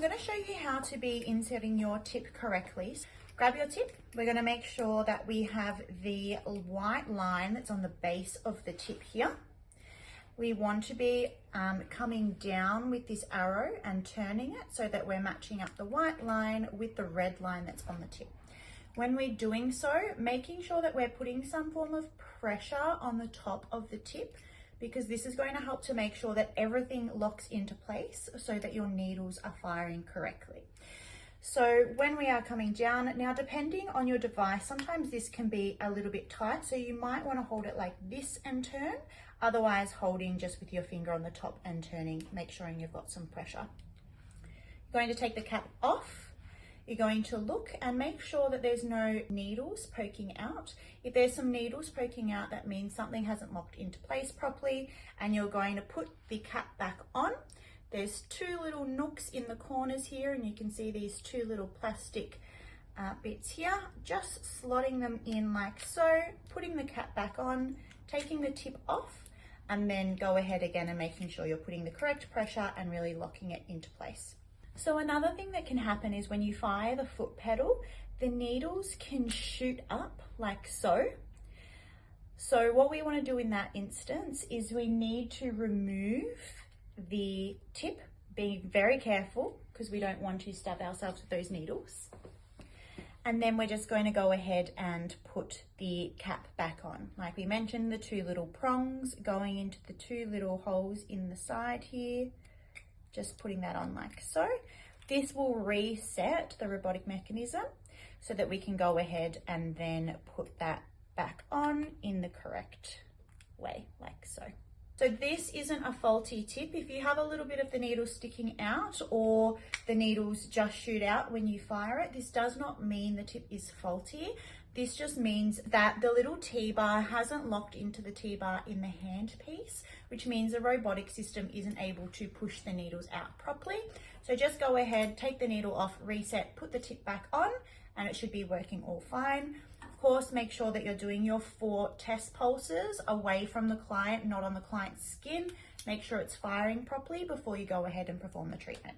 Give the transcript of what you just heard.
going to show you how to be inserting your tip correctly. Grab your tip. We're going to make sure that we have the white line that's on the base of the tip here. We want to be coming down with this arrow and turning it so that we're matching up the white line with the red line that's on the tip. When we're doing so, making sure that we're putting some form of pressure on the top of the tip, because this is going to help to make sure that everything locks into place so that your needles are firing correctly. So when we are coming down, now depending on your device, sometimes this can be a little bit tight, so you might want to hold it like this and turn, otherwise holding just with your finger on the top and turning, make sure you've got some pressure. You're going to take the cap off. You're going to look and make sure that there's no needles poking out. If there's some needles poking out, that means something hasn't locked into place properly, and you're going to put the cap back on. There's two little nooks in the corners here, and you can see these two little plastic bits here. Just slotting them in like so, putting the cap back on, taking the tip off, and then go ahead again and making sure you're putting the correct pressure and really locking it into place. So another thing that can happen is when you fire the foot pedal, the needles can shoot up like so. So what we want to do in that instance is we need to remove the tip, being very careful because we don't want to stab ourselves with those needles. And then we're just going to go ahead and put the cap back on. Like we mentioned, the two little prongs going into the two little holes in the side here. Just putting that on like so. This will reset the robotic mechanism so that we can go ahead and then put that back on in the correct way, like so. So this isn't a faulty tip. If you have a little bit of the needle sticking out or the needles just shoot out when you fire it, this does not mean the tip is faulty. This just means that the little T-bar hasn't locked into the T-bar in the handpiece, which means the robotic system isn't able to push the needles out properly. So just go ahead, take the needle off, reset, put the tip back on, and it should be working all fine. Of course, make sure that you're doing your 4 test pulses away from the client, not on the client's skin. Make sure it's firing properly before you go ahead and perform the treatment.